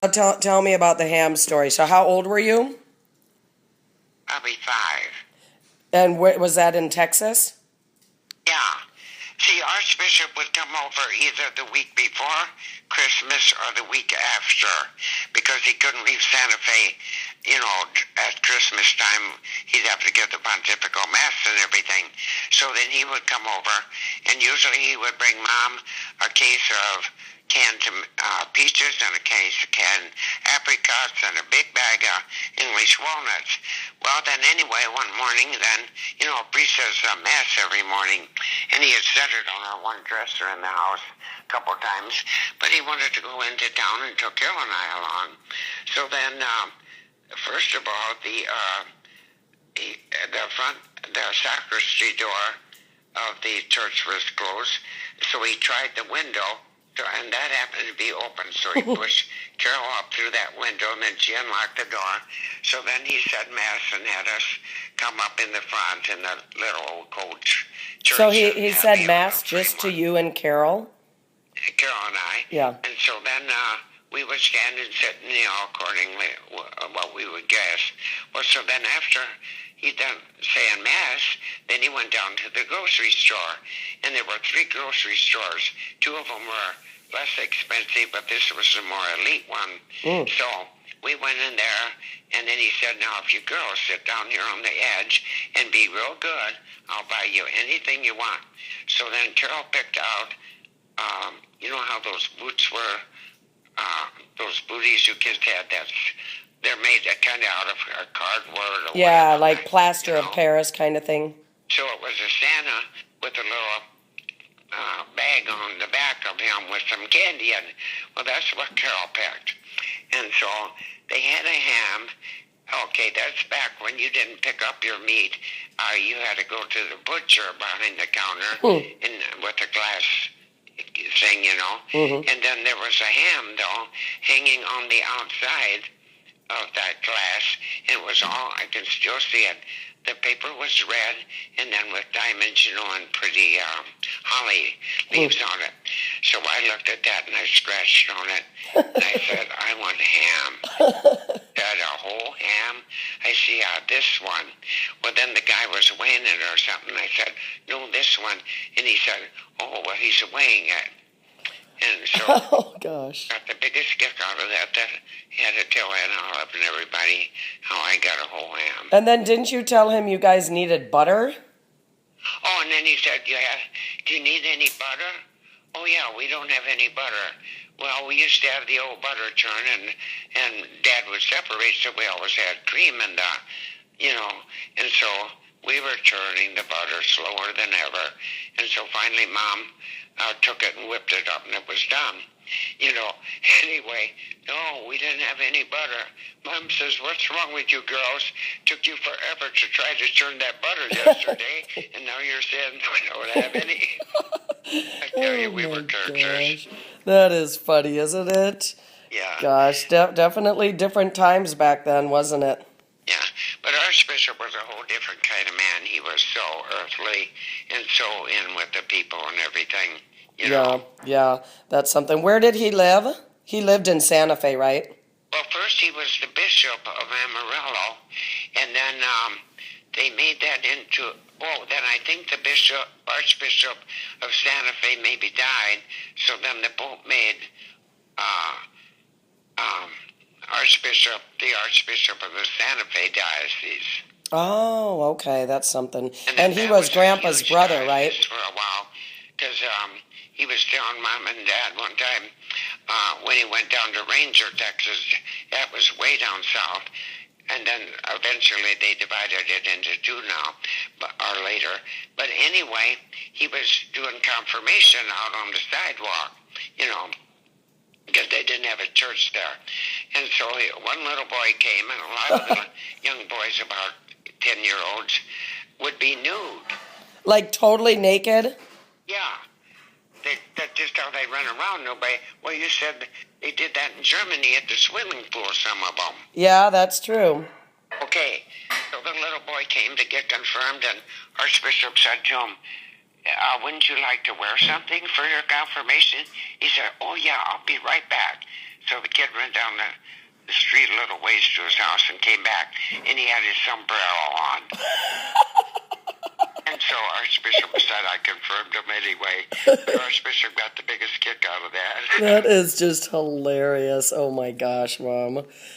Tell me about the ham story. So how old were you? I'll be 5. And was that in Texas? Yeah. See, Archbishop would come over either the week before Christmas or the week after because he couldn't leave Santa Fe, at Christmas time. He'd have to give the pontifical mass and everything. So then he would come over, and usually he would bring Mom a case of canned peaches and a case of canned apricots and a big bag of English walnuts. Well, then anyway, one morning, a priest says mass every morning, and he had set it on our one dresser in the house a couple of times, but he wanted to go into town and took Carol and I along. So then, first of all, the sacristy door of the church was closed, so he tried the window, and that happened to be open, so he pushed Carol up through that window, and then she unlocked the door. So then he said mass and had us come up in the front in the little old coach church. So he said mass just to you and Carol? Carol and I. Yeah. And so then we would stand and sit, accordingly what we would guess. Well, so then after he done saying mass, then he went down to the grocery store, and there were 3 grocery stores. 2 of them were less expensive, but this was the more elite one. So we went in there, and then he said, now if you girls sit down here on the edge and be real good, I'll buy you anything you want. So then Carol picked out, you know how those boots were, those booties you kids had, they're made kind of out of cardboard or whatever. Like plaster of Paris kind of thing. So it was a Santa with a little bag on the back of him with some candy in it. Well, that's what Carol picked. And so they had a ham. Okay, that's back when you didn't pick up your meat. You had to go to the butcher behind the counter with a glass thing, And then there was a ham, though, hanging on the outside of that glass. It was all, I can still see it. The paper was red, and then with diamonds, and pretty holly leaves on it. So I looked at that, and I scratched on it, and I said, I want ham. That a whole ham? I see, this one. Well, then the guy was weighing it or something. I said, no, this one. And he said, oh, well, he's weighing it. And so oh, gosh. Got the biggest kick out of that he had to tell Aunt Olive and everybody how I got a whole ham. And then didn't you tell him you guys needed butter? Oh, and then he said, do you need any butter? Oh, yeah, we don't have any butter. Well, we used to have the old butter churn, and Dad would separate, so we always had cream and and so we were churning the butter slower than ever. And so finally Mom took it and whipped it up, and it was done. Anyway, no, we didn't have any butter. Mom says, what's wrong with you girls? Took you forever to try to churn that butter yesterday, and now you're saying we don't have any. I tell you, we were torturers. That is funny, isn't it? Yeah. Gosh, definitely different times back then, wasn't it? Yeah, but Archbishop was a whole different kind of man. He was so earthly and so in with the people and everything. Yeah, that's something. Where did he live? He lived in Santa Fe, right? Well, first he was the bishop of Amarillo, and then they made that into, then I think the Archbishop of Santa Fe maybe died, so then the Pope made the Archbishop of the Santa Fe diocese. Oh, okay, that's something. And he was Grandpa's brother, right? For a while, because he was telling Mom and Dad one time when he went down to Ranger, Texas. That was way down south, and then eventually they divided it into 2 now, or later. But anyway, he was doing confirmation out on the sidewalk, because they didn't have a church there. And so one little boy came, and a lot of the young boys, about 10-year-olds, would be nude. Like totally naked? Yeah. That's just how they run around. Well, you said they did that in Germany at the swimming pool, some of them. Yeah, that's true. Okay. So the little boy came to get confirmed, and Archbishop said to him, wouldn't you like to wear something for your confirmation? He said, oh, yeah, I'll be right back. So the kid went down the street a little ways to his house and came back, and he had his sombrero on. And so Archbishop said I confirmed him anyway. The Archbishop got the biggest kick out of that. That is just hilarious. Oh my gosh, Mom.